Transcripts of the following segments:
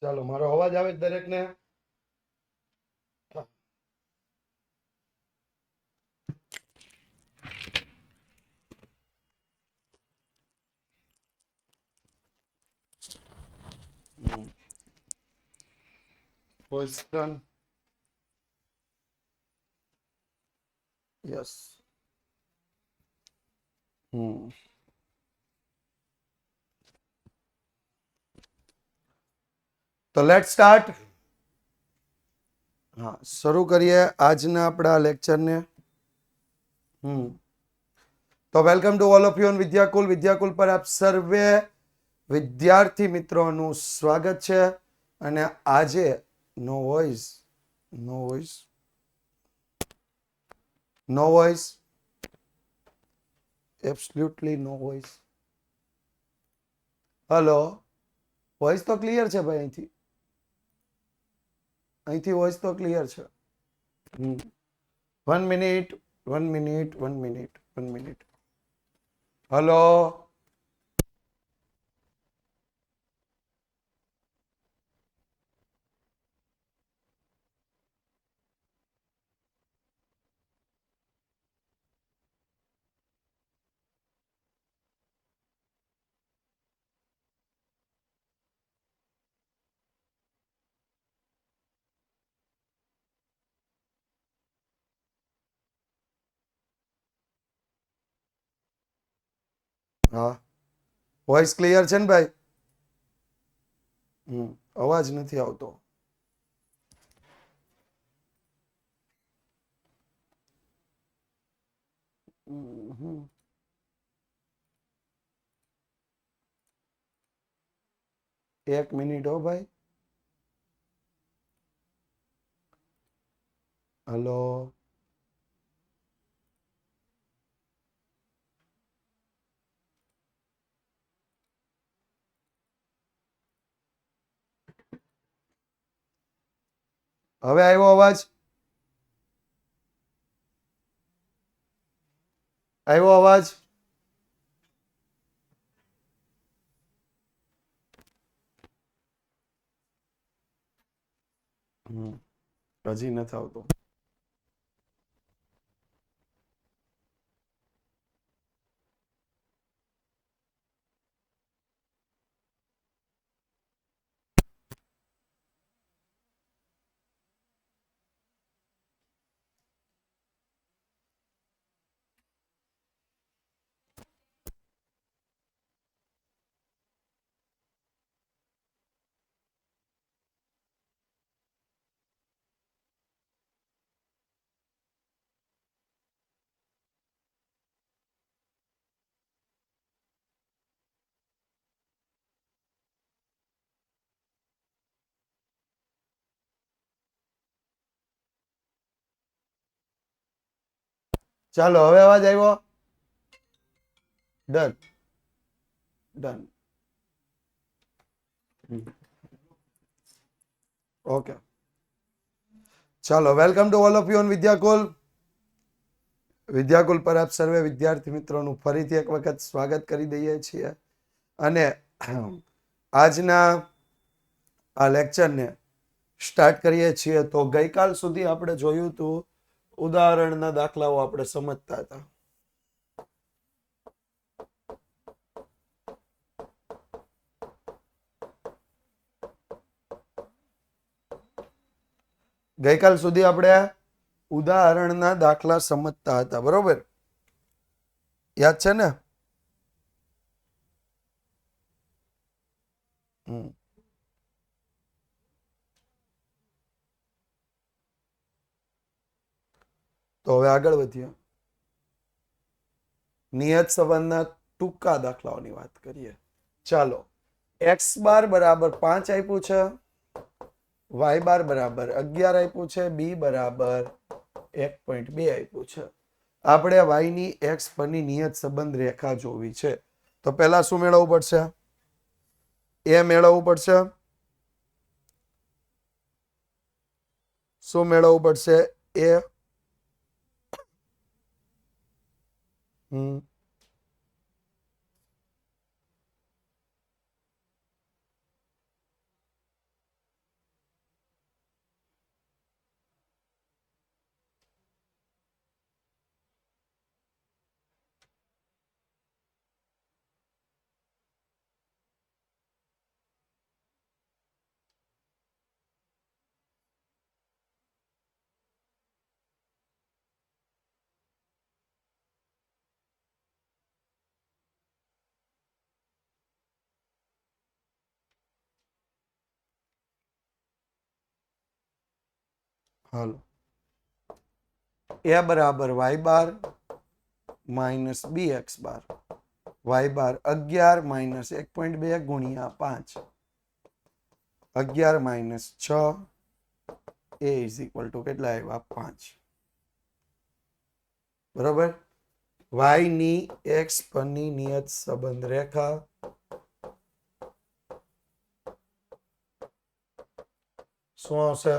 ચાલો, મારો અવાજ આવે દરેક ને? Question yes. તો લેટ સ્ટાર્ટ. હા, શરૂ કરીએ આજના આપણા લેક્ચરને. તો welcome to all of you on Vidyakul. Vidyakul પર આપ સર્વે વિદ્યાર્થી મિત્રોનું સ્વાગત છે. અને આજે નો વોઇસ નો વોઇસ નો વોઇસ એબ્સોલ્યુટલી નો વોઇસ. હલો, વોઇસ તો ક્લિયર છે ભાઈ. અહીંથી વોઇસ તો ક્લિયર છે. 1 minute 1 minute 1 minute 1 minute. Hello. હા, વોઇસ ક્લિયર છે ને ભાઈ? અવાજ નથી આવતો. એક મિનિટ હો ભાઈ. હલો. હવે આવ્યો અવાજ? આવ્યો અવાજ? હજી નથી આવતો. ચાલો, હવે અવાજ આવ્યો? Done done. ઓકે, ચાલો. Welcome to all of you on Vidyakul. Vidyakul પર આપ સર્વે વિદ્યાર્થી મિત્રોનું ફરીથી એક વખત સ્વાગત કરી દઈએ છીએ. અને આજના આ લેક્ચરને સ્ટાર્ટ કરીએ છીએ. તો ગઈકાલ સુધી આપણે જોયું હતું, ઉદાહરણના દાખલાઓ આપણે સમજતા હતા. ગઈકાલ સુધી આપણે ઉદાહરણના દાખલા સમજતા હતા, બરોબર? યાદ છે ને? તો હવે આગળ વધીએ. નિયત સંબંધના ટૂંકા દાખલાઓની વાત કરીએ. ચાલો, એક્સ બાર બરાબર 5 આપ્યું છે, વાય બાર બરાબર 11 આપ્યું છે, બી બરાબર 1.2 આપ્યું છે. આપણે વાય ની એક્સ પરની નિયત સંબંધ રેખા જોવી છે. તો પહેલા શું મેળવવું પડશે? એ મેળવવું પડશે. શું મેળવવું પડશે? એ. હાલો એ બરાબર વાય બાર માઇનસ બી એક્સ બાર વાય બાર 11 માઇનસ 1.2 ગુણ્યા 5 11 minus 6 A is equal two કેટલા આવ્યા 5 બરોબર વાય ની એક્સ પરની નિયત સંબંધ રેખા શું આવશે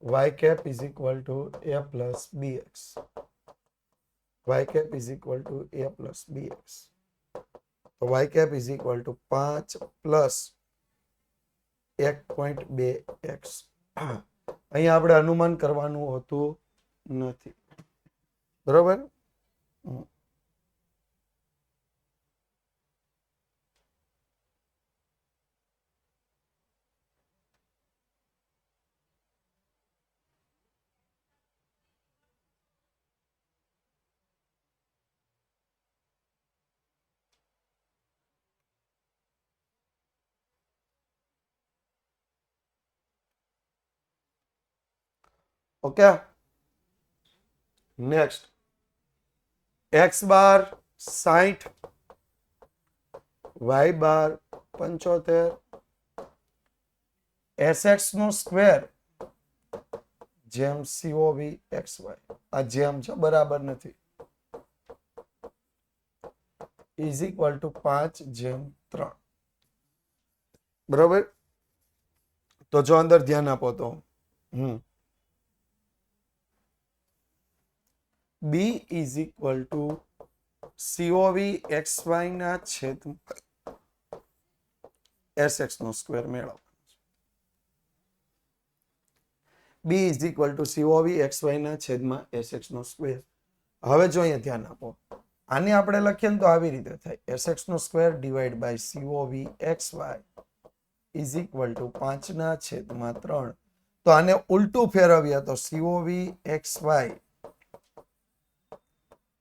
y cap is equal to a plus bx y cap is equal to a plus bx તો y cap is equal to 5 plus 1.2x અહીંયા આપણે અનુમાન કરવાનું હોતું નથી બરોબર ઓકે નેક્સ્ટ x બાર 60 y બાર 75 sx નો સ્ક્વેર જેમ COV XY આ જેમ છે બરાબર નથી ઇઝ ઇક્વલ ટુ 5/3 બરોબર તો જો અંદર ધ્યાન આપો તો b is equal two COV XY ના છેદમાં SX નો સ્ક્વેર મેળવો b is equal two COV XY ના છેદમાં SX નો સ્ક્વેર હવે જો અહીંયા ધ્યાન આપો આને આપણે લખીએ ને તો આવી રીતે થાય SX નો square divide by COV XY is equal to 5/3 તો આને ઉલટું ફેરવીએ તો COV XY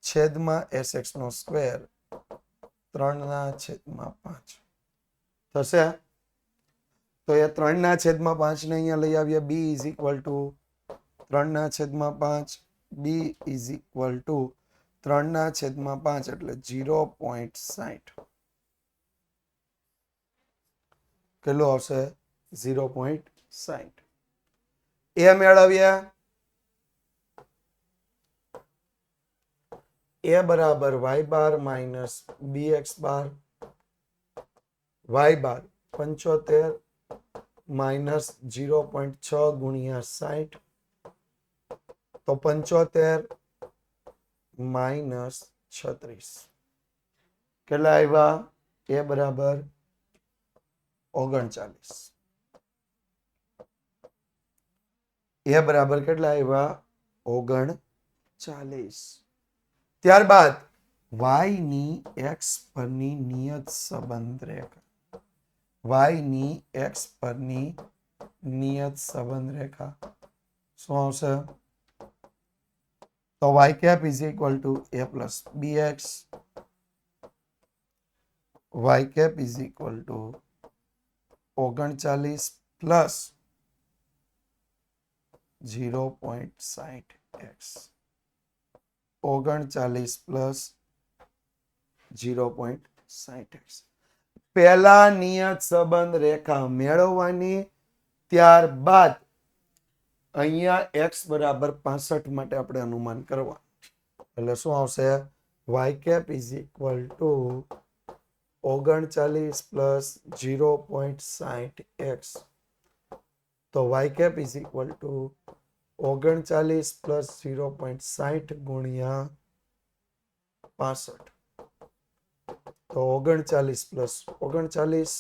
છેદમાં SX નો સ્ક્વેર 3/5 થશે તો એ 3/5 ને અહીંયા લઈ આવીએ b is equal two 3/5 b is equal two 3/5 એટલે 0.60 કેટલું આવશે 0.60 એ મેળવ્યા a બરાબર y બાર માઇનસ bx બાર y બાર 75 માઇનસ 0.6 ગુણ્યા 60 તો 75 માઇનસ 36 કેટલા આવ્યા a બરાબર 39 a બરાબર કેટલા આવ્યા 39 ત્યારબાદ y ની x પરની નિયત સંબંધ રેખા y ની x પરની નિયત સંબંધ રેખા શું આવશે તો y cap is equal to a plus bx y cap is equal to 39 plus 0.60x 39 plus 0.60x પહેલા નિયત સંબંધ રેખા મેળવવાની ત્યારબાદ અહીંયા x બરાબર 65 માટે આપણે અનુમાન કરવા એટલે શું આવશે y cap is equal to 39 plus 0.60x તો y cap is equal to 39 plus 0.60 ગુણ્યા 65 તો 39 plus 39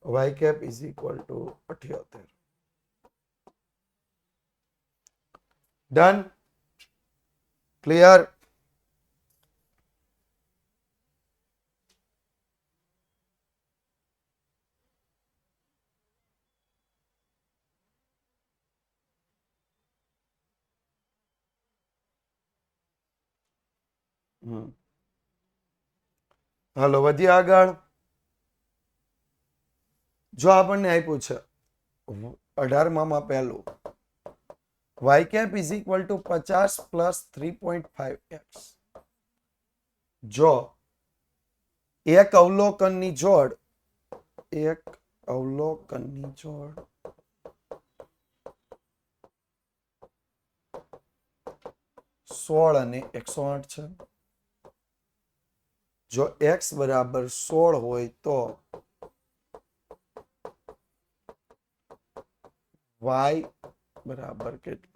y cap is equal to 78 done clear હાલો વધીએ આગળ જો આપણને આપ્યું છે 18માં પહેલું Y cap is equal to 50 plus 3.5x. જો એક અવલોકનની જોડ 16 અને 108 છે. જો x બરાબર 16 હોય તો y બરાબર કેટલું?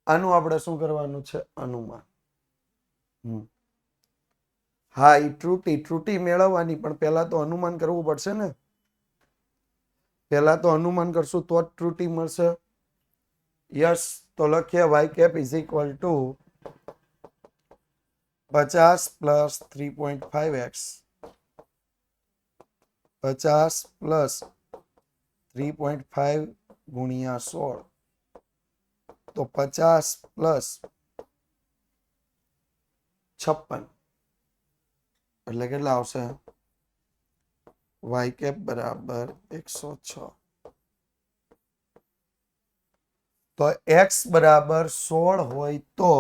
આનું આપણે શું કરવાનું છે? અનુમાન. હા, એ ત્રુટી મેળવવાની, પણ પહેલા તો અનુમાન કરવું પડશે ને. પહેલા તો અનુમાન કરશું તો જ ત્રુટી મળશે. યસ, તો લખીએ y cap is equal to 50 plus 3.5x 50 plus 3.5 ગુણ્યા 16, તો 50 પ્લસ 56 એટલે કેટલા આવશે? વાય કેપ બરાબર 106. તો x બરાબર 16 હોય તો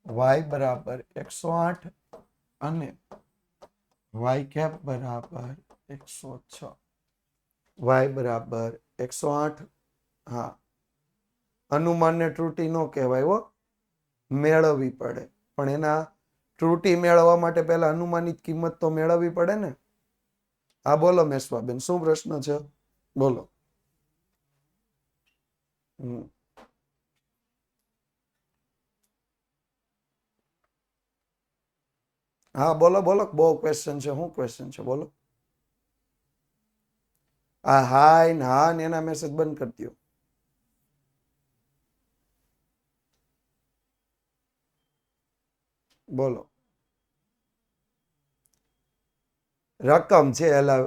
y બરાબર 108 અને y કેપ બરાબર 106. y બરાબર 108. હા, અનુમાનને ત્રુટી ન કહેવાય હો, મેળવવી પડે. પણ એના ત્રુટી મેળવવા માટે પહેલા અનુમાનિત કિંમત તો મેળવવી પડે ને. હા બોલો મેશ્વાબેન, શું પ્રશ્ન છે? બોલો. હા બોલો બોલો, બહુ ક્વેશ્ચન છે. શું ક્વેશ્ચન છે બોલો? આ હાય ને હા ને એના મેસેજ બંધ કરી દો. બોલો. રકમ છે એલા,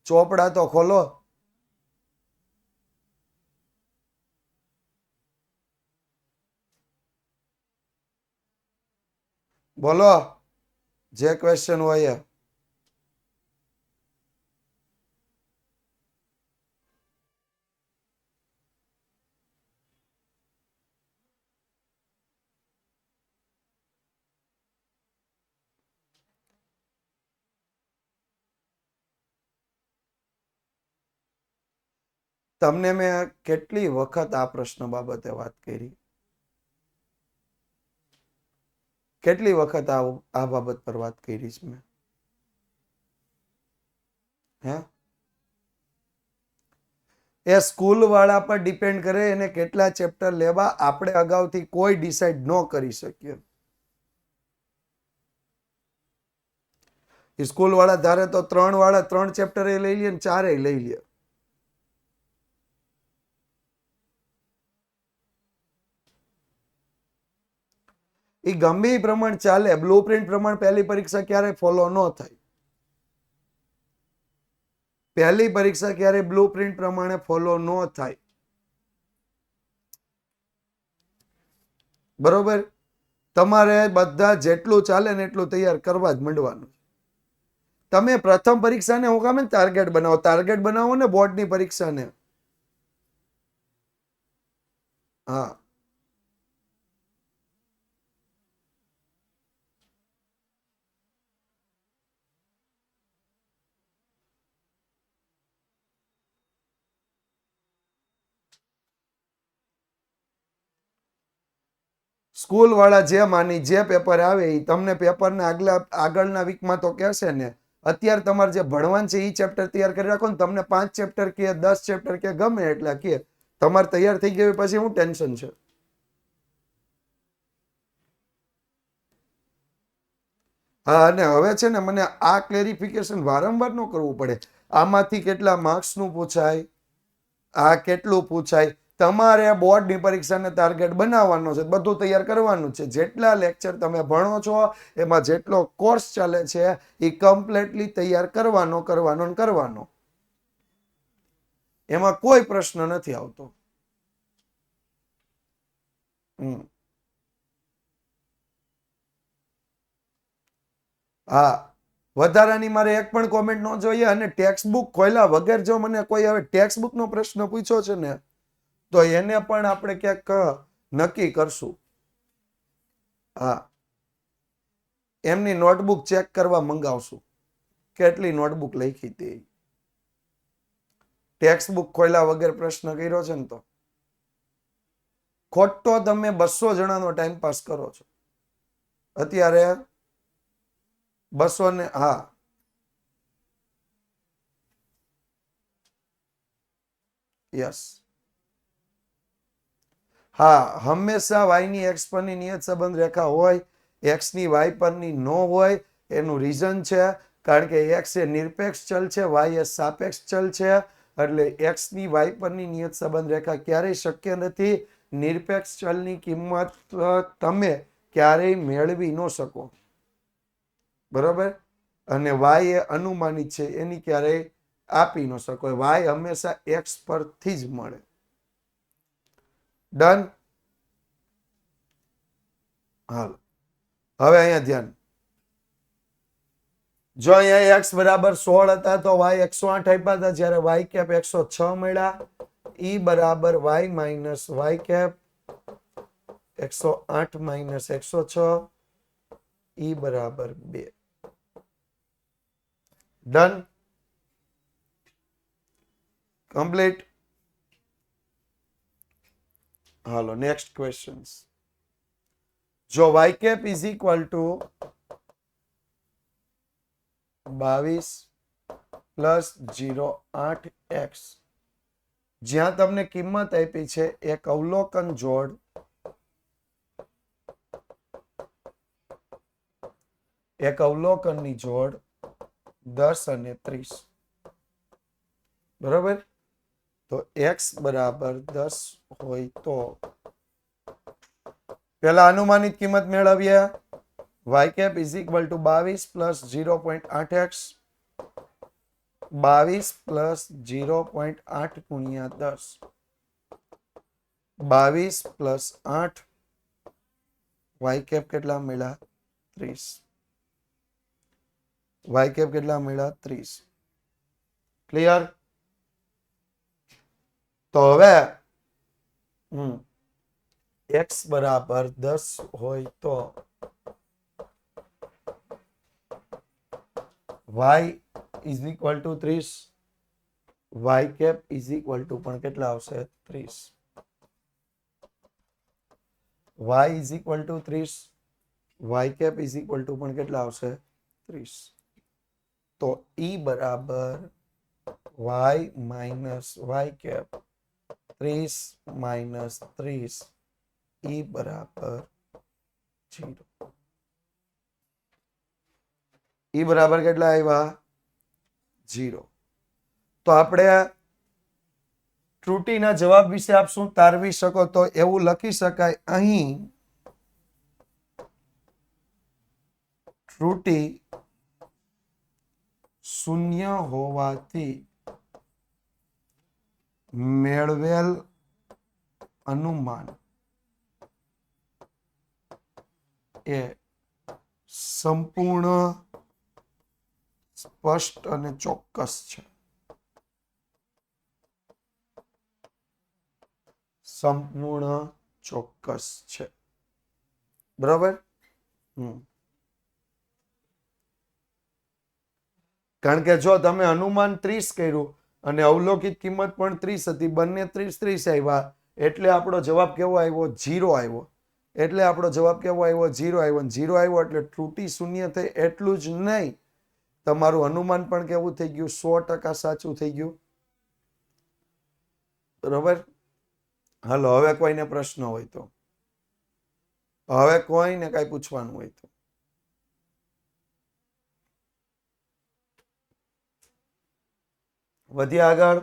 ચોપડા તો ખોલો. બોલો જે ક્વેશ્ચન હોય એ. તમને મેં કેટલી વખત આ પ્રશ્ન બાબતે વાત કરી? કેટલી વખત આ બાબત પર વાત કરી છે મેં? હે? એ સ્કૂલ વાળા પર ડિપેન્ડ કરે એને કેટલા ચેપ્ટર લેવા. આપણે અગાઉથી કોઈ ડિસાઈડ ન કરી શકીએ. સ્કૂલ વાળા ધારે તો 3 વાળા 3 ચેપ્ટર લઈ લે ને 4 લઈ લે. એ ગમે એ પ્રમાણ ચાલે, બ્લુ પ્રિન્ટ પ્રમાણ પહેલી પરીક્ષા ક્યારે ફોલો ન થાય. પહેલી પરીક્ષા ક્યારે બ્લુ પ્રિન્ટ પ્રમાણે ફોલો ન થાય. બરોબર? તમારે બધા જેટલું ચાલે ને એટલું તૈયાર કરવા જ માંડવાનું. તમે પ્રથમ પરીક્ષાને હું કામ ટાર્ગેટ બનાવો? ટાર્ગેટ બનાવો ને બોર્ડની પરીક્ષાને. હા, સ્કૂલ વાળા જે માની જે પેપર આવે એ તમને પેપરના આગળના વીકમાં તો કહેશે ને. અત્યારે તમારે જે ભણવાનું છે એ ચેપ્ટર તૈયાર કરી રાખો ને. તમને 5 ચેપ્ટર કે 10 ચેપ્ટર કે ગમે એટલા કે તમારે તૈયાર થઈ ગયું પછી શું ટેન્શન છે? હા, અને હવે છે ને મને આ ક્લેરિફિકેશન વારંવાર ન કરવું પડે. આમાંથી કેટલા માર્ક્સનું પૂછાય, આ કેટલું પૂછાય. તમારે બોર્ડની પરીક્ષાને ટાર્ગેટ બનાવવાનો છે, બધું તૈયાર કરવાનું છે. જેટલા લેક્ચર તમે ભણો છો, એમાં જેટલો કોર્સ ચાલે છે એ કમ્પ્લીટલી તૈયાર કરવાનો. એમાં કોઈ પ્રશ્ન નથી આવતો. હા, વધારાની મારે એક પણ કોમેન્ટ ન જોઈએ. અને ટેક્સ્ટ બુક ખોલ્યા વગર જો મને કોઈ હવે ટેક્સ્ટ બુક નો પ્રશ્ન પૂછ્યો છે ને તો એને પણ આપણે ક્યાંક નક્કી કરશું. હા, એમની નોટબુક ચેક કરવા મંગાવશું કેટલી નોટબુક લખી હતી. ટેક્સ્ટ બુક ખોલ્યા વગર પ્રશ્ન કર્યો છે ને તો ખોટો તમે 200 જણાનો ટાઈમ પાસ કરો છો. અત્યારે 200 ને હા યસ હા, હંમેશા y ની x પરની નિયત સંબંધ રેખા હોય, x ની y પરની ન હોય. એનું રીઝન છે કારણ કે x એ નિરપેક્ષ ચલ છે, y એ સાપેક્ષ ચલ છે. એટલે x ની y પરની નિયત સંબંધ રેખા ક્યારેય શક્ય નથી. નિરપેક્ષ ચલની કિંમત તમે ક્યારેય મેળવી ન શકો. બરોબર. અને y એ અનુમાનિત છે, એની ક્યારેય આપી ન શકો. y હંમેશા x પરથી જ મળે. ડન. હાલ હવે અહીંયા ધ્યાન. જો અહીંયા x બરાબર 16 હતા તો y 108 આપ્યા હતા. જ્યારે y કેપ 106 મળ્યા. ઈ બરાબર y minus y cap 108 minus 106 e બરાબર 2. ડન. કમ્પ્લીટ. હાલો નેક્સ્ટ ક્વેશ્ચન્સ. જો y cap is equal to 22 plus 0.8x, જ્યાં તમને કિંમત આપી છે એક અવલોકન જોડ એક અવલોકનની જોડ 10 અને 30. બરોબર. તો x બરાબર 10 હોય તો પેલા અનુમાનિત કિંમત મેળવીએ. y cap is equal to 22 plus 0.8x. 22 plus 0.8 ગુણ્યા 10. 22 પ્લસ 8. y કેપ કેટલા મળ્યા? 30. y કેપ કેટલા મળ્યા? 30. ક્લિયર? તો હવે x બરાબર 10 હોય તો y is equal to 30. y cap is equal to પણ કેટલા આવશે? 30. y is equal to 30. y cap is equal to પણ કેટલા આવશે? 30. તો e બરાબર y minus y cap 30 minus 30 e બરાબર 0. e બરાબર કેટલા આવ્યા? 0. તો આપણે ત્રુટીના જવાબ વિશે આપ શું તારવી શકો? તો એવું લખી શકાય અહીં ત્રુટી શૂન્ય હોવાથી મેળવેલ અનુમાન એ સંપૂર્ણ, સ્પષ્ટ અને ચોક્કસ છે. સંપૂર્ણ ચોક્કસ છે. બરાબર. કારણ કે જો તમે અનુમાન 30 કર્યું અને અવલોકિત કિંમત પણ 30 હતી, બંને 30 આવ્યા, એટલે આપણો જવાબ કેવો આવ્યો? 0 આવ્યો. એટલે આપણો જવાબ કેવો આવ્યો? 0 આવ્યો. 0 આવ્યો એટલે ત્રુટી શૂન્ય થઈ. એટલું જ નહીં, તમારું અનુમાન પણ કેવું થઈ ગયું? 100% સાચું થઈ ગયું. બરોબર. હાલો હવે કોઈને પ્રશ્ન હોય તો, હવે કોઈને કઈ પૂછવાનું હોય તો વધીએ આગળ.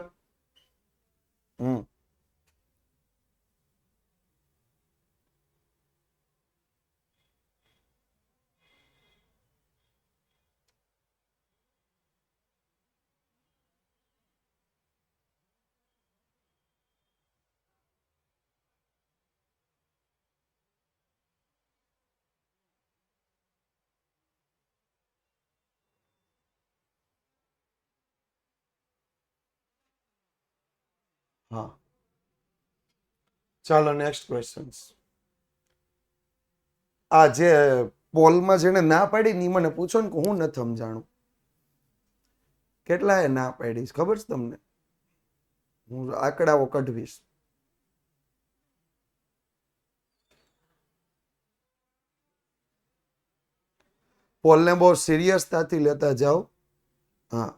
હા, ચાલો નેક્સ્ટ ક્વેશ્ચન. આ જે પોલમાં જેને ના પાડી ની મને પૂછો ને કે હું નથી સમજાણું. કેટલા એ ના પાડીશ ખબર છે તમને? હું આંકડાઓ કઢવીશ. પોલને બહુ સિરિયસતાથી લેતા જાઓ. હા,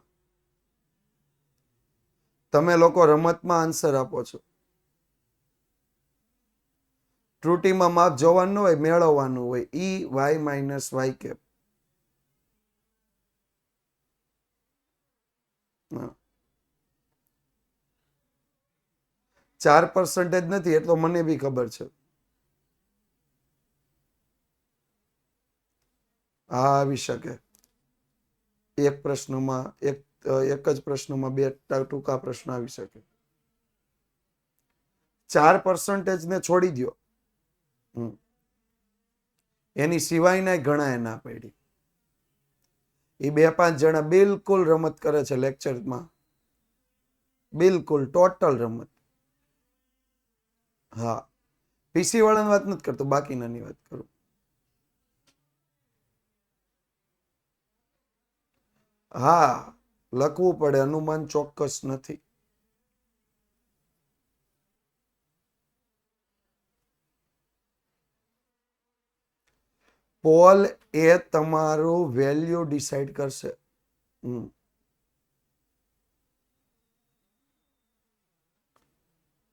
તમે લોકો રમતમાં આન્સર આપો છો. ત્રુટીમાં માપ જોવાનું હોય, મેળવવાનું હોય. E y minus y cap. 4% નથી એટલો મને બી ખબર છે. હા, આવી શકે. એક પ્રશ્નમાં એક જ પ્રશ્નમાં બે ટૂંકા પ્રશ્ન આવી શકે. 4% ને છોડી દો. એની સિવાયના ઘણા એ ના પાડી. એ 2-5 જણા બિલકુલ રમત કરે છે લેક્ચરમાં. બિલકુલ ટોટલ રમત. હા, પીસી વાળાની વાત નથી કરતો, બાકીનાની વાત કરું. હા, લખવું પડે, અનુમાન ચોક્કસ નથી. પોલ એ તમારું વેલ્યુ ડિસાઈડ કરશે.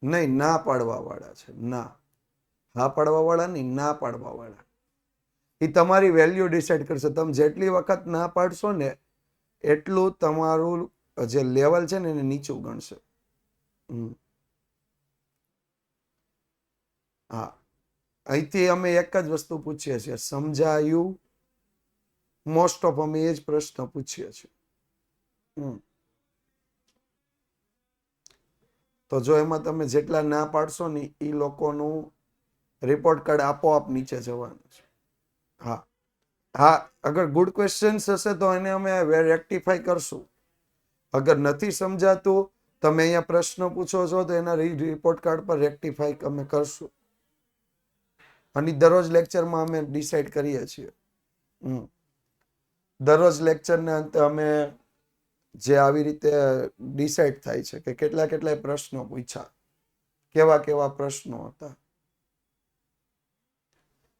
નહીં, ના પાડવા વાળા છે. ના, હા પાડવા વાળા નહીં, ના પાડવા વાળા. એ તમારી વેલ્યુ ડિસાઈડ કરશે. તમે જેટલી વખત ના પાડશો ને એટલું તમારું જે લેવલ છે ને એને નીચું ગણશે. હા, અહીંથી અમે એક જ વસ્તુ પૂછીએ છીએ, સમજાયું? મોસ્ટ ઓફ અમે એ જ પ્રશ્ન પૂછીએ છીએ. તો જો એમાં તમે જેટલા ના પાડશો ને એ લોકોનું રિપોર્ટ કાર્ડ આપોઆપ નીચે જવાનું છે. હા, હા, અગર ગુડ ક્વેશ્ચન્સ હશે તો એને અમે રેક્ટિફાઈ કરશું. અગર નથી સમજાતું, તમે અહીંયા પ્રશ્ન પૂછો છો તો એના રિપોર્ટ કાર્ડ પર રેક્ટિફાઈ અમે કરશું. અને દરરોજ લેક્ચરમાં અમે ડિસાઈડ કરીએ છીએ. દરરોજ લેક્ચરને અંતે અમે જે આવી રીતે ડિસાઈડ થાય છે કે કેટલાય પ્રશ્નો પૂછ્યા, કેવા પ્રશ્નો હતા.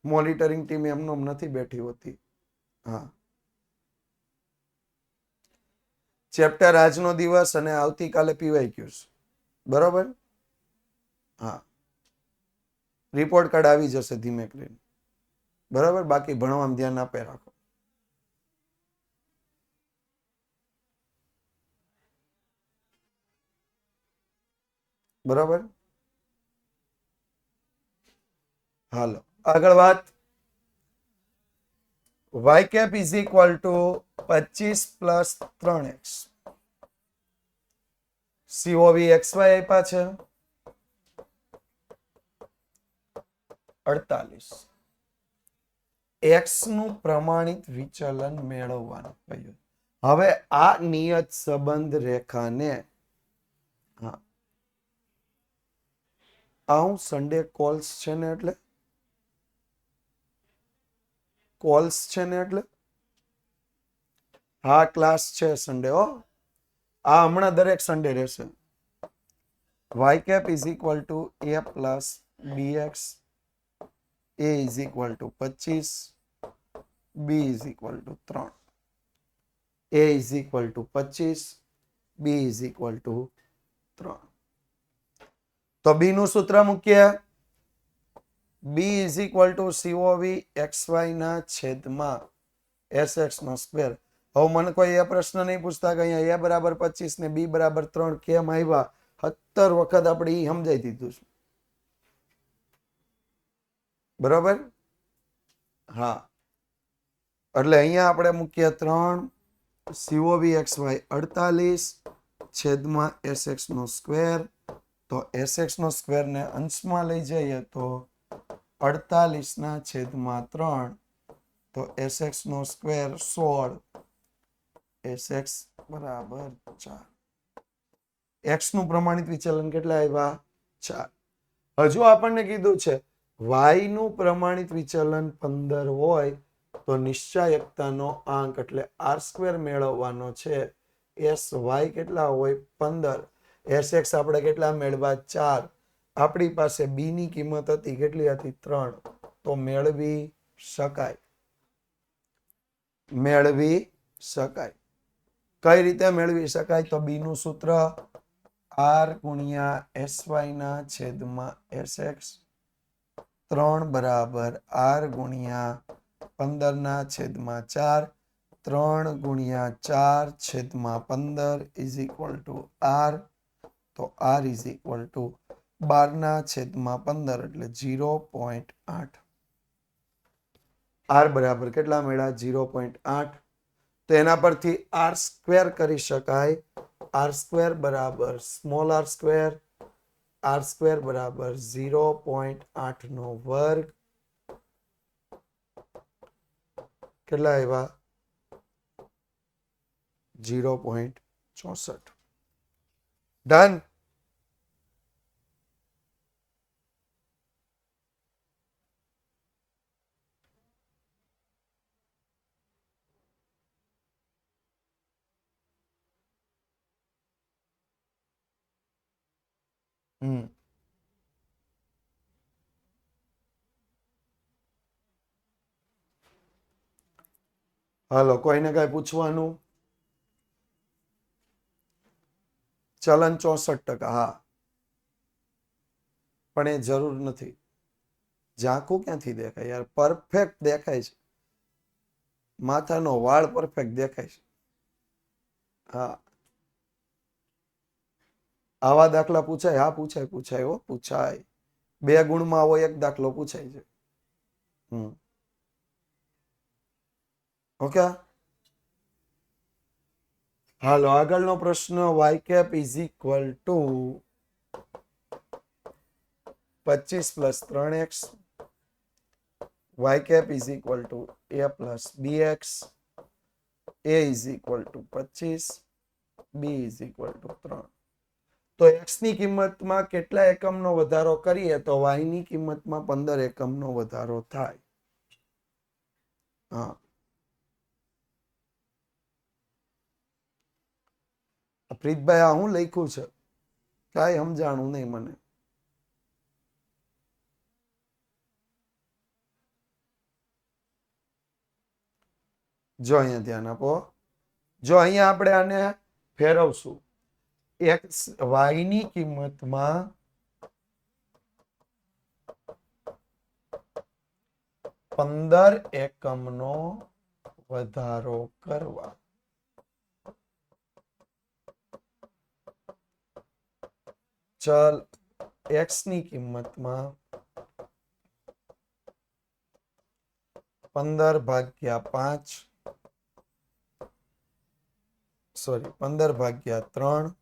મોનિટરિંગ ટીમ એમનો નથી બેઠી હોતી. હા, ચેપ્ટર આજનો દિવસ અને આવતીકાલે પીવાઈ ગયું. બરોબર? હા, રિપોર્ટ કાર્ડ આવી જશે ધીમે કરીને. બરાબર? બાકી ભણવામાં ધ્યાન આપે રાખો. બરાબર? હાલો, આગળ વાત. y cap is equal to 25 plus 3x. COV XY આપ્યા છે 48. x નું પ્રમાણિત વિચલન મેળવવાનું કહ્યું. હવે આ નિયત સંબંધ રેખાને હું સન્ડે કોલ્સ છે ને એટલે કોલ્સ છે ને એટલે હા, ક્લાસ છે સન્ડે. આ હમણાં દરેક સન્ડે રહેશે. y cap is equal to a plus bx. a is equal to 25. b is equal to 3. a is equal to 25. b is equal to 3. તો b નું સૂત્ર મૂકીએ. b is equal to COV XY ના છેદમાં SX નો square. હવે મને કોઈ એ પ્રશ્ન નહીં પૂછતા કે અહીંયા a બરાબર 25 ને b બરાબર 3 કેમ આવ્યા. 17 વખત આપણે ઈ સમજાઈ દીધું છે. બરાબર? હા, એટલે અહીંયા આપણે મૂકીએ 3 COV XY 48 છેદમાં SX નો સ્ક્વેર. તો SX નો સ્ક્વેર ને અંશમાં લઈ જઈએ તો 48 ના છેદમાં 3. તો SX નો સ્ક્વેર 16. SX બરાબર 4. x નું પ્રમાણિત વિચલન કેટલા આવ્યા 4 હજુ આપણને કીધું છે y નું પ્રમાણિત વિચલન 15 હોય તો નિશ્ચાયકતાનો આંક એટલે r² મેળવવાનો છે sy કેટલા હોય 15 sx આપણે કેટલા મેળવ્યા 4 આપણી પાસે b ની કિંમત હતી કેટલી હતી 3 તો મેળવી શકાય કઈ રીતે મેળવી શકાય તો b નું સૂત્ર r ગુણ્યા sy ના છેદમાં sx 3 બરાબર r ગુણ્યા 15 ના છેદમાં 4 3 ગુણ્યા 4 છેદમાં 15 ઇઝ ઇક્વલ ટુ r તો r ઇઝ ઇક્વલ ટુ 12 ના છેદમાં 15 એટલે 0.8 r બરાબર કેટલા મળ્યા 0.8 તો એના પરથી r સ્ક્વેર કરી શકાય r સ્ક્વેર બરાબર સ્મોલ r સ્ક્વેર બરાબર 0.8 નો વર્ગ કેટલા આવ્યા 0.64 ડન હાલો કોઈને કઈ પૂછવાનું ચલન 64% હા પણ એ જરૂર નથી ઝાંખું ક્યાંથી દેખાય યાર પરફેક્ટ દેખાય છે માથાનો વાળ પરફેક્ટ દેખાય છે હા આવા દાખલા પૂછાય હા પૂછાય હો પૂછાય 2 ગુણમાં આવો એક દાખલો પૂછાય છે ઓકે હાલો આગળનો પ્રશ્ન y cap is equal to 25 plus 3x y cap is equal to a plus bx a is equal to 25 b is equal to 3 તો x ની કિંમતમાં કેટલા એકમનો વધારો કરીએ તો y ની કિંમતમાં 15 એકમનો વધારો થાય હા પ્રીતભાઈ આ હું લખ્યું છે કાંઈ સમજાણું નહીં મને જો અહીંયા ધ્યાન આપો જો અહીંયા આપણે આને ફેરવશું x y ની કિંમતમાં 15 એકમનો વધારો કરવા ચલ x ની કિંમતમાં 15 ભાગ્યા 5 સોરી 15 ભાગ્યા 3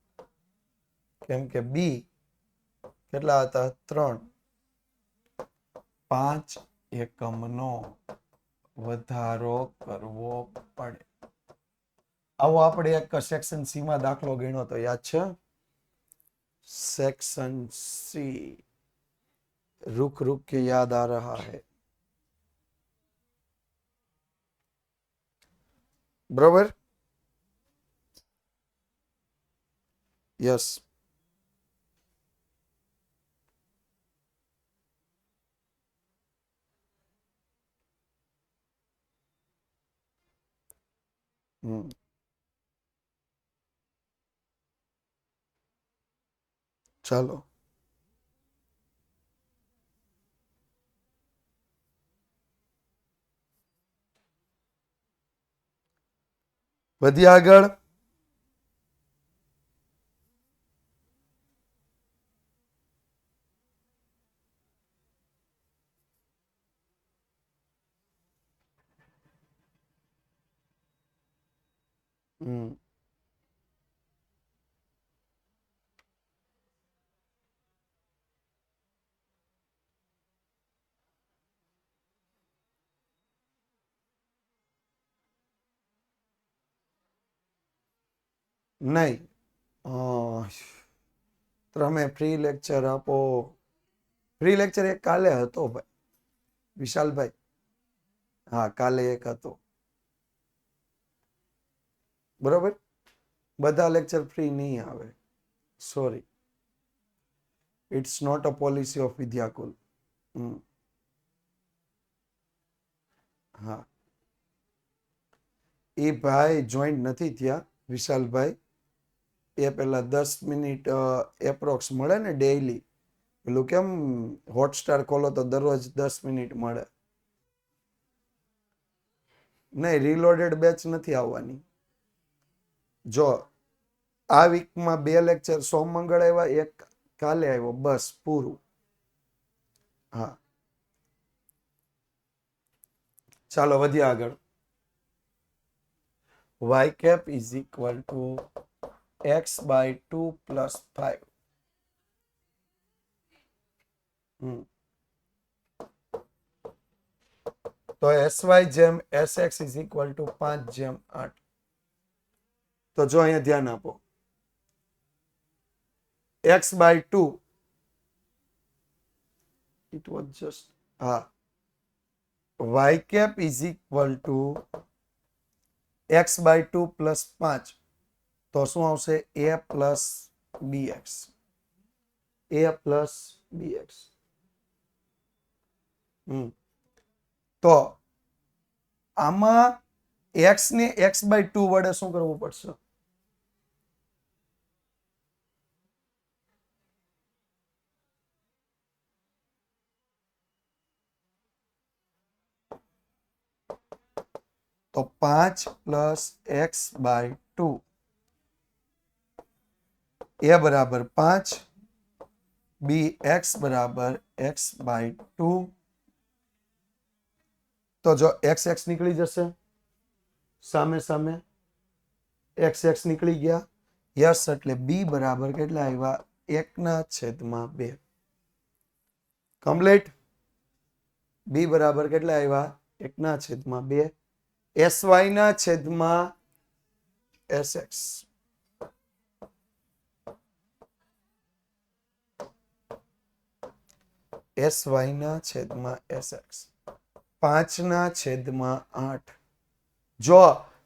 કેમ કે b કેટલા હતા 3 5 એકમનો વધારો કરવો પડે આવો આપણે એક સેક્શન સી માં દાખલો ગણ્યો તો યાદ છે सेक्शन सी रुक रुक के याद आ रहा है बराबर यस ચાલો વધીએ આગળ નહીં તમે ફ્રી લેક્ચર આપો. ફ્રી લેક્ચર એક કાલે હતો ભાઈ વિશાલભાઈ. હા કાલે એક હતો. બરોબર. બધા લેક્ચર ફ્રી નહીં આવે. Sorry. It's not a policy of Vidyakul. હા એ ભાઈ જોઈન્ટ નથી થયા વિશાલભાઈ. એ પેલા 10 મિનિટ એપ્રોક્સ મળે ને ડેઈલી. પેલું કેમ હોટસ્ટાર ખોલો તો દરરોજ 10 મિનિટ મળે. નહીં રીલોડેડ બેચ નથી આવવાની. જો આ વીકમાં 2 લેક્ચર સોમ મંગળ આવ્યા, એક કાલે આવ્યો, બસ પૂરું. હા ચાલો વધીએ આગળ. y cap is equal to x by 2 plus 5. તો sy જેમ sx is equal to 5 જેમ 8. તો જો અહીંયા ધ્યાન આપો. x by 2 it was just y cap is equal to x by 2 plus 5. તો શું આવશે? a plus bx. a plus bx. તો આમાં x ને x by 2 વડે શું કરવું પડશે? તો 5 plus x by 2 a બરાબર 5, b x બરાબર x by 2. તો જો x x નીકળી જશે સામે સામે, x x નીકળી ગયા. યસ, એટલે b બરાબર કેટલા આવ્યા? 1/2. કમ્પ્લીટ. b બરાબર કેટલા આવ્યા? 1/2. sy ના છેદમાં sx. sy ના છેદમાં sx. 5/8. જો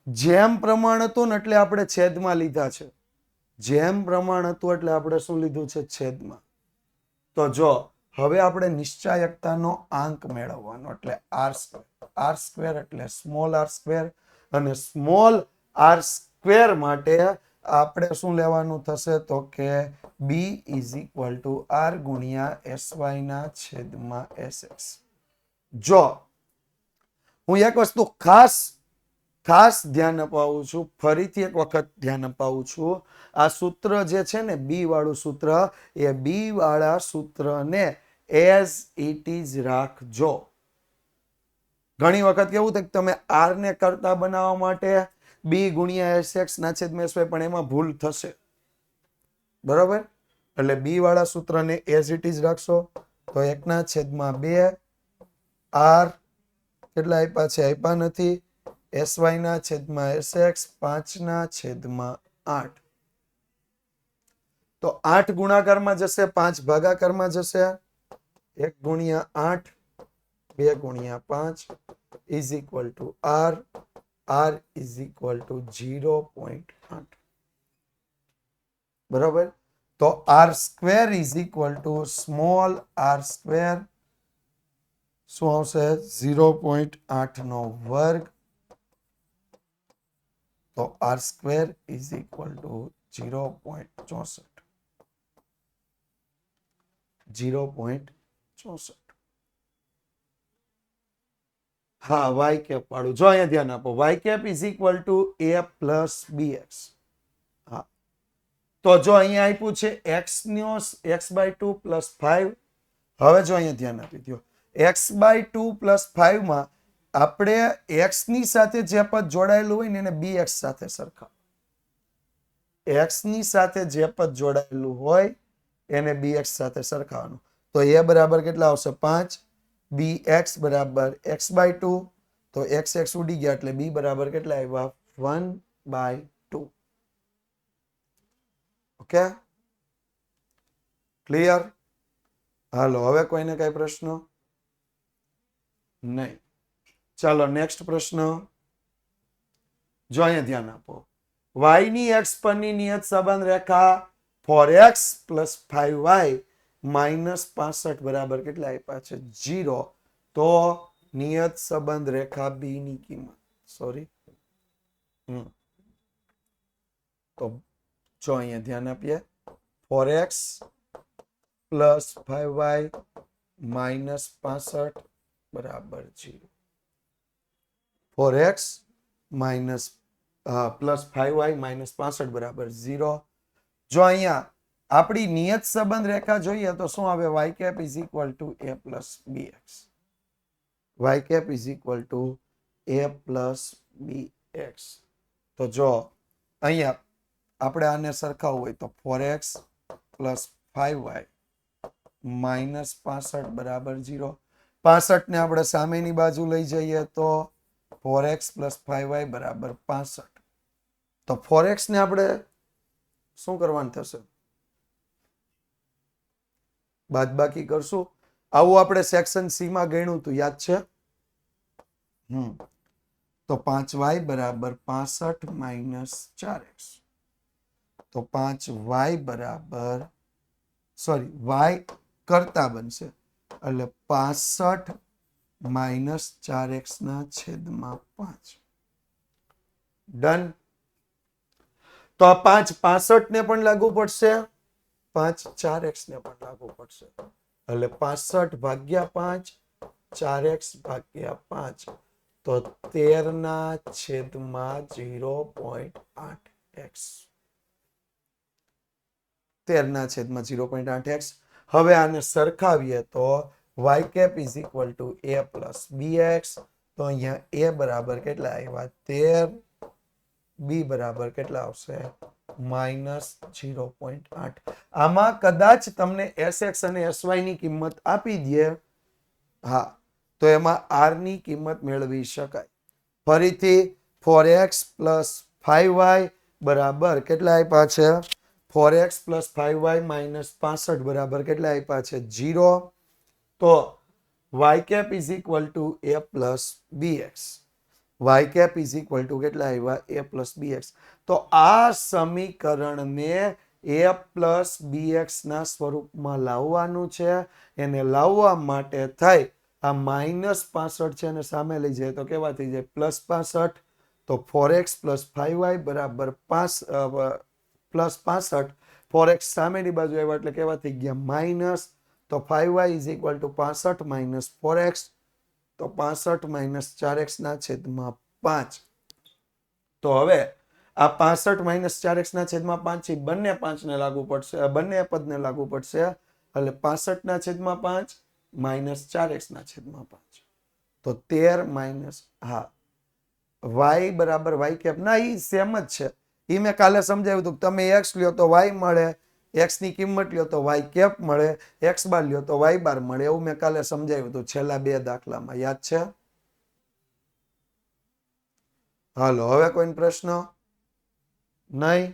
જેમ પ્રમાણ હતું ને એટલે આપણે છેદમાં લીધા છે. જેમ પ્રમાણ હતું એટલે આપણે શું લીધું છે? છેદમાં. તો જો હવે આપણે નિશ્ચાયકતાનો આંક મેળવવાનો એટલે r સ્ક્વેર એટલે સ્મોલ r સ્ક્વેર. અને સ્મોલ r સ્ક્વેર માટે આપણે શું લેવાનું થશે? તો કે b is equal two r ગુણ્યા sy ના છેદમાં sx. જો હું એક વસ્તુ ખાસ ધ્યાન અપાવું છું, ફરીથી એક વખત ધ્યાન અપાવું છું. આ સૂત્ર જે છે ને બી વાળું સૂત્ર, એ બી વાળા સૂત્રને એઝ ઇટ ઇઝ રાખજો. ઘણી વખત કેવું થાય તમે આર ને કરતા બનાવવા માટે બી ગુણ્યા sx ના છેદમાં sy, પણ એમાં ભૂલ થશે. બરોબર. એટલે બી વાળા સૂત્રને એઝ ઇટ ઇઝ રાખશો તો 1/2 r કેટલા આપ્યા છે? આપ્યા નથી. sy ના છેદમાં sx 5/8. તો 8 ગુણાકારમાં જશે, 5 ભાગાકારમાં જશે. 1 ગુણ્યા 8, 2 ગુણ્યા 5 is equal two r. r is equal two 0.8. બરોબર. તો r square is equal two small r square શું આવશે? 0.8 નો વર્ગ. તો r square is equal two 0.64. 0.64. હા y કેપ વાળું જો અહીંયા ધ્યાન આપો. y cap is equal to a plus bx. હા તો જો અહીંયા આપ્યું છે x no x by 2 plus 5. હવે જો અહીંયા ધ્યાન આપી દો. x by 2 plus 5 માં આપણે x ની સાથે જે પદ જોડાયેલું હોય ને એને bx સાથે સરખા. x ની સાથે જે પદ જોડાયેલું હોય એને bx સાથે સરખાવવાનું. તો a બરાબર કેટલા આવશે? 5. bx બરાબર x by 2. તો x x ઉડી ગયા એટલે b બરાબર કેટલા આવ્યા? 1/2. ઓકે. ક્લિયર? હાલો, હવે કોઈને કઈ પ્રશ્ન? નહીં. ચાલો નેક્સ્ટ પ્રશ્ન. જો અહીંયા ધ્યાન આપો. y ની x પરની નિયત સંબંધ રેખા 4x + 5y - 65 બરાબર કેટલા આપ્યા છે? 0. તો નિયત સંબંધ રેખા b ની કિંમત સોરી તો જો અહીંયા ધ્યાન આપીએ 4x + 5y - 65 બરાબર 0. 4x + 5y - 65 બરાબર 0. જો અહીંયા આપણી નિયત સંબંધ રેખા જોઈએ તો શું આવે? y cap = a + bx. y cap = a + bx. તો જો અહીંયા આપણે આને સરખાવવું હોય તો 4x + 5y - 65 બરાબર 0. 65 ને આપણે સામેની બાજુ લઈ જઈએ તો 4x + 5y બરાબર 65. તો 4x ને આપણે શું કરવાનું થશે? બાદબાકી કરશું. આવું આપણે સેક્શન સી માં ગણ્યું હતું, યાદ છે? તો 5y બરાબર 65 - 4x. તો 5y બરાબર y કરતા બનશે એટલે 65 - 4x ના છેદમાં 5. ડન. તો આ 5 65 ને પણ લાગુ પડશે, 5 4x ને પણ લાગુ પડશે એટલે 65 ભાગ્યા 5 4x ભાગ્યા 5 તો 13 ના છેદમાં 0.8x. 13 ના છેદમાં 0.8x. હવે આને સરખાવીએ તો y cap = a + bx. તો અહીંયા a બરાબર કેટલા આવ્યા? 13. b બરાબર કેટલા આવશે? -0.8. આમાં કદાચ તમને sx અને sy ની કિંમત આપી દે, હા, તો એમાં r ની કિંમત મેળવી શકાય. ફરીથી 4x + 5y બરાબર કેટલા આપ્યા છે? 4x + 5y - 65 બરાબર કેટલા આપ્યા છે? 0. તો y cap = a + bx. y cap = કેટલા આવ્યા? a + bx. તો આ સમીકરણને a + bx ના સ્વરૂપમાં લાવવાનું છે. એને લાવવા માટે થઈ આ -65 છે અને સામે લઈ જાય તો કેવા થઈ જાય? +65. તો 4x + 5y બરાબર +65. 4x સામેની બાજુ આવ્યા એટલે કેવા થઈ ગયા? માઇનસ. તો 5y = 65 - 4x. તો 65 - 4x ના છેદમાં 5. તો હવે આ 65 - 4x ના છેદમાં 5 છે બંને 5 ને લાગુ પડશે, બંને પદને લાગુ પડશે એટલે 65 ના છેદમાં 5 - 4x ના છેદમાં 5. તો 13 હા y બરાબર y cap ના ઈ સેમ જ છે. ઈ મેં કાલે સમજાવ્યું હતું. તમે x લ્યો તો y મળે, x ની કિંમત લ્યો તો y cap મળે, x બાર લ્યો તો y બાર મળે. એવું મેં કાલે સમજાવ્યું હતું છેલ્લા 2 દાખલામાં, યાદ છે? હાલો, હવે કોઈ પ્રશ્ન? નહીં?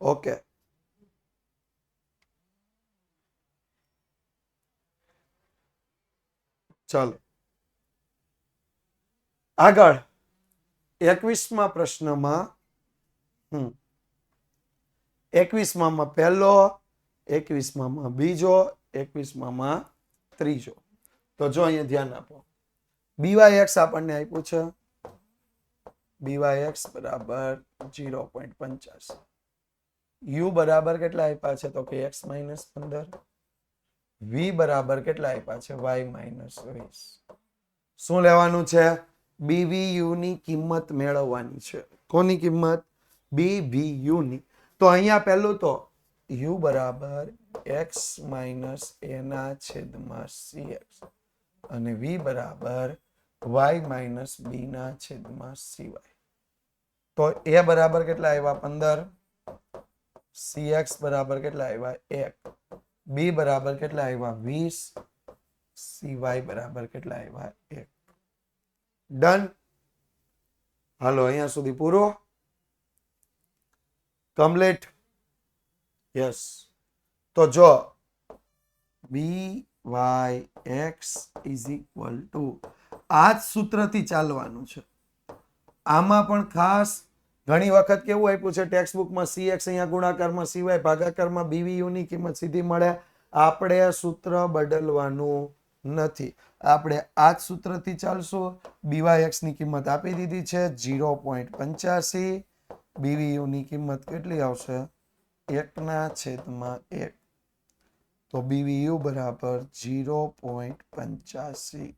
ઓકે. ચાલો આગળ 21મા પ્રશ્નમાં 21માં પહેલો, 21માં બીજો, 21માં ત્રીજો. તો જો અહીંયા ધ્યાન આપો. byx આપણને આપ્યું છે. byx બરાબર 0.85. u બરાબર કેટલા આપ્યા છે? તો કે x - 15. v બરાબર કેટલા આપ્યા છે? y - 20. શું લેવાનું છે? bvu ની કિંમત મેળવવાની છે. કોની કિંમત? bvu ની. તો અહીંયા પહેલું તો u બરાબર x - a ના છેદમાં cx અને v બરાબર y - b ના છેદમાં cy. તો a બરાબર કેટલા આવ્યા? 15. cx બરાબર કેટલા આવ્યા? 1. b બરાબર કેટલા આવ્યા? 20. cy બરાબર કેટલા આવ્યા? 1. ડન. હાલો અહીંયા સુધી પૂરો. કમ્પ્લીટ. યસ. તો જો BYX ઇઝ ઇક્વલ ટુ આ જ સૂત્રથી ચાલવાનું છે. આમાં પણ ખાસ ઘણી વખત કેવું આપ્યું છે ટેક્સ્ટ બુકમાં CX અહીંયા ગુણાકારમાં CY ભાગાકારમાં BVU ની કિંમત સીધી મળે. આપણે સૂત્ર બદલવાનું નથી. આપણે આ જ સૂત્રથી ચાલશું. BYX ની કિંમત આપી દીધી છે 0.85. BVU ની કિંમત કેટલી આવશે 1/1. તો BVU બરાબર 0.85.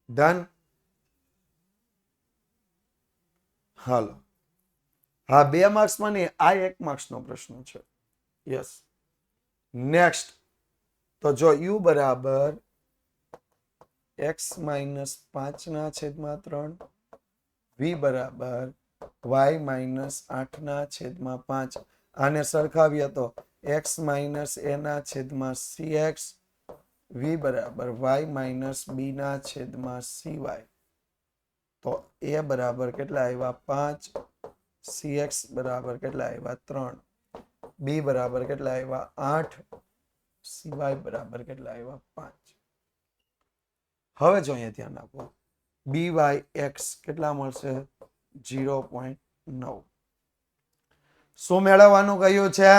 ડન. હાલો હા 2 માર્ક્સમાં નહીં આ 1 માર્ક્સનો પ્રશ્ન છે. યસ. નેક્સ્ટ. તો જો U બરાબર x - 5/3 V બરાબર y - 8/5 આને સરખાવીએ તો x - a/cx V બરાબર y - b/cy. તો a બરાબર કેટલા આવ્યા 5, cx બરાબર કેટલા આવ્યા 3, b બરાબર કેટલા આવ્યા 8, cy બરાબર કેટલા આવ્યા 5. હવે જો અહીંયા ધ્યાન આપો BYX કેટલા મળશે 0.9. શું મેળવવાનું કહ્યું છે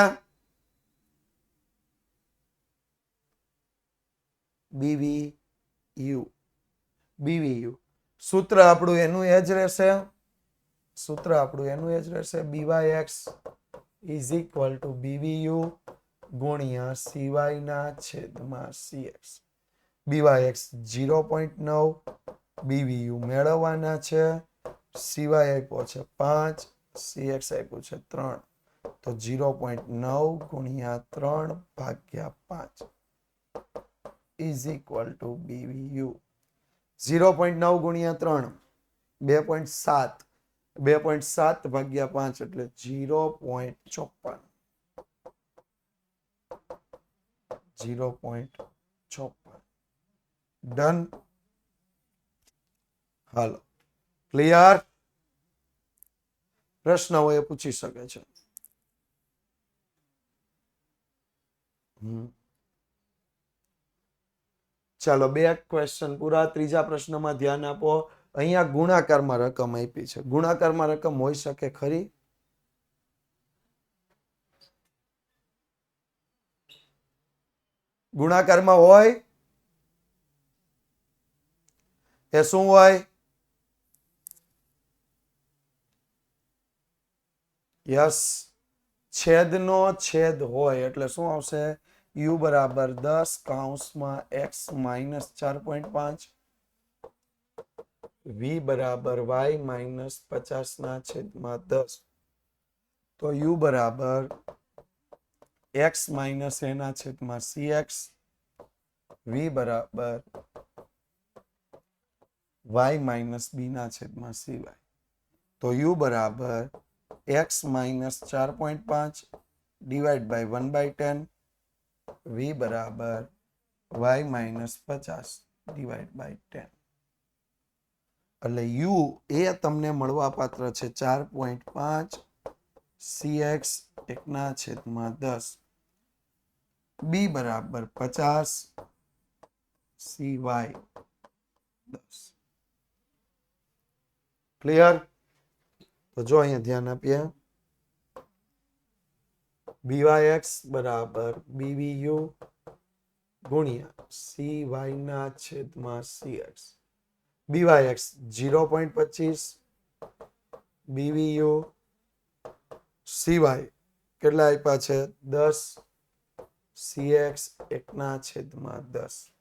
BVU. સૂત્ર આપણું એનું એ જ રહેશે. BYX is equal two BVU ગુણ્યા CY/CX. BYX 0.9, BVU મેળવવાના છે. CY આપ્યો છે 5, CX આપ્યું છે 3. તો 0.9 ગુણ્યા 3 ભાગ્યા 5 ઇઝ ઇક્વલ ટુ BVU. 0.9 ગુણ્યા 3 2.7. 2.7 ભાગ્યા 5 એટલે 0.54. 0.54. ડન. હાલો ક્લિયર. પ્રશ્ન હોય એ પૂછી શકે છે. ચાલો 2 ક્વેશ્ચન પૂરા. ત્રીજા પ્રશ્નમાં ધ્યાન આપો. અહીંયા ગુણાકારમાં રકમ આપી છે. ગુણાકારમાં રકમ હોઈ શકે ખરી? ગુણાકારમાં હોય એ શું હોય? યસ. છેદનો છેદ હોય એટલે શું આવશે U બરાબર 10 કૌંસમાં x - 4.5 V બરાબર y - 50/10. તો U બરાબર x - a/cx V બરાબર y - b/cy. તો U બરાબર x - 4.5 ડિવાઈડ બાય 1/10 V બરાબર y - 50 ડિવાઈડ બાય 10. એટલે U એ તમને મળવા પાત્ર છે 4.5, CX 1/10, B બરાબર 50, CY 10. ક્લિયર? તો જો અહીંયા ધ્યાન આપીએ. BYX બરાબર BVU ગુણ્યા CY/CX. BYX 0.25, BVU CY કેટલા આપ્યા છે 10, CX 1/10.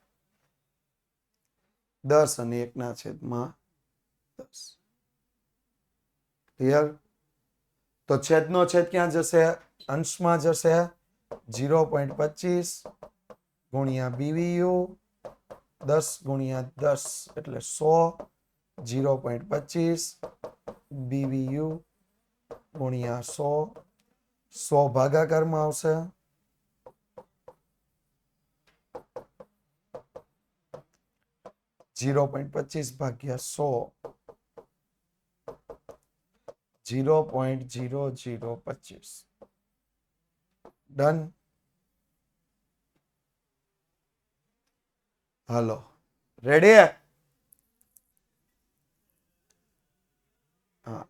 10 અને 1/10. ક્લિયર? તો છેદનો છેદ ક્યાં જશે? અંશમાં જશે. 0.25 ગુણ્યા BVU 10 ગુણ્યા 10 એટલે 100. 0.25 BVU ગુણ્યા 100. 100 ભાગાકારમાં આવશે. 0.25 ભાગ્યા 100 0.0025 ડન. હાલો રેડી? હા,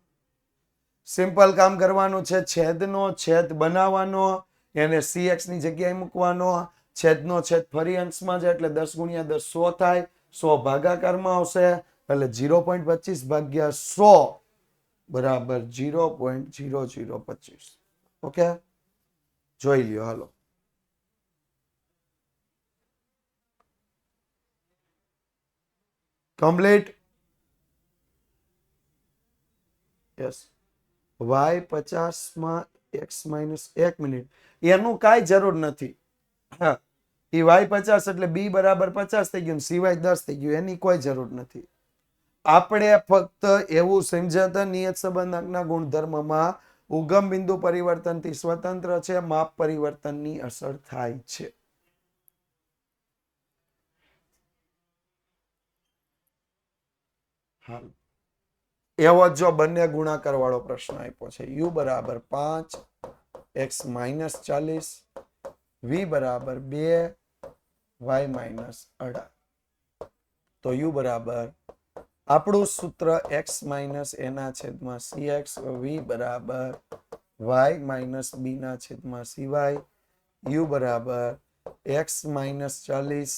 સિમ્પલ કામ કરવાનું છે. છેદનો છેદ બનાવવાનો, એને CX ની જગ્યાએ મૂકવાનો, છેદનો છેદ ફરી અંશમાં જાય એટલે 10 ગુણ્યા 10 100 થાય, 100 ભાગાકારમાં આવશે એટલે 0.25 ભાગ્યા 100 બરાબર 0.0025. ઓકે, જોઈ લ્યો. હાલો કમ્પ્લીટ. યસ, y50 માં x માઇનસ 1 મિનિટ એનું કાંઈ જરૂર નથી. હા, એ y50 એટલે b બરાબર 50 થઈ ગયું, સિવાય 10 થઈ ગયું, એની કોઈ જરૂર નથી. આપણે ફક્ત એવું સમજ્યા હતા નિયત સંબંધકના ગુણધર્મમાં ઉગમ બિંદુ પરિવર્તનથી સ્વતંત્ર છે, માપ પરિવર્તનની અસર થાય છે. હા, એવો જો બંને ગુણાકાર વાળો પ્રશ્ન આપ્યો છે. u બરાબર 5 x માઇનસ 40 v બરાબર 2 y માઇનસ 18. તો u બરાબર આપણું સૂત્ર x માઇનસ a ના છેદમાં cx, v બરાબર y માઇનસ b ના છેદમાં cy, u બરાબર x માઇનસ 40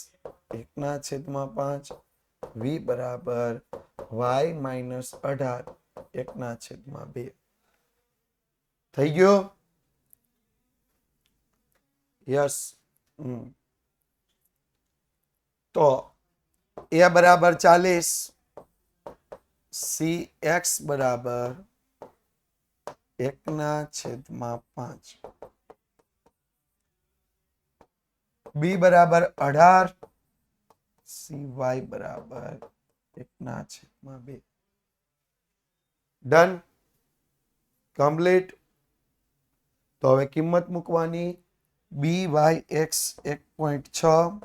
1 ના છેદમાં 5, v બરાબર y માઇનસ 18 1 ના છેદમાં 2. થઈ ગયો? યસ. તો a બરાબર 40, cx બરાબર 1 ના છેદમાં 5, b બરાબર 18, cy બરાબર 1 ના છેદમાં 2. Done, complete. તો હવે કિંમત મૂકવાની. byx 1.6.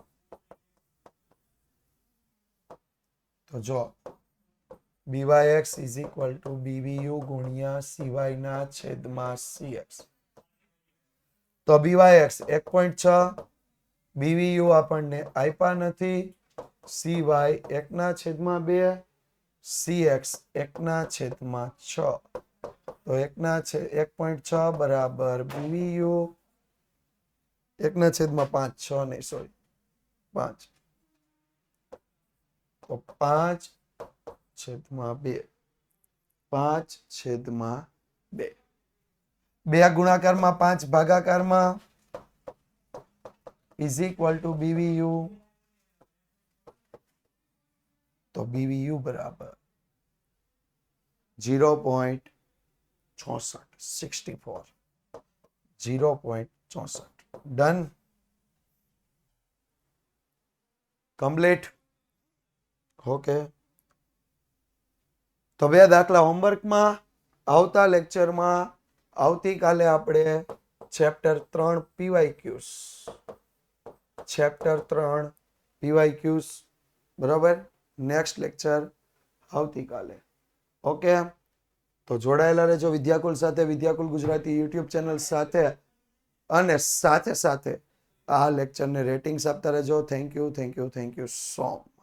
તો જો byx is equal to bvu ગુણ્યા cy ના છેદમાં cx. તો byx 1.6, bvu આપણને આપ્યા નથી, cy 1 ના છેદમાં 2, cx 1 ના છેદમાં 6. તો 1.6 બરાબર bvu 1 ના છેદમાં 5, 6 નહીં, સોરી 5. તો 5/2, 5/2. 2 ગુણાકારમાં 5 ભાગાકારમાં is equal to bvu. તો bvu બરાબર 0.64, 0.64. Done, complete. ઓકે, તો બે દાખલા હોમવર્કમાં. આવતા લેક્ચરમાં આવતીકાલે આપણે ચેપ્ટર 3 PYQs, ચેપ્ટર 3 PYQs, બરાબર. નેક્સ્ટ લેક્ચર આવતીકાલે. ઓકે, તો જોડાયેલા રહેજો વિદ્યાકુલ સાથે, વિદ્યાકુલ ગુજરાતી યુટ્યુબ ચેનલ સાથે, અને સાથે સાથે આ લેક્ચરને રેટિંગ્સ આપતા રહેજો. Thank you so much.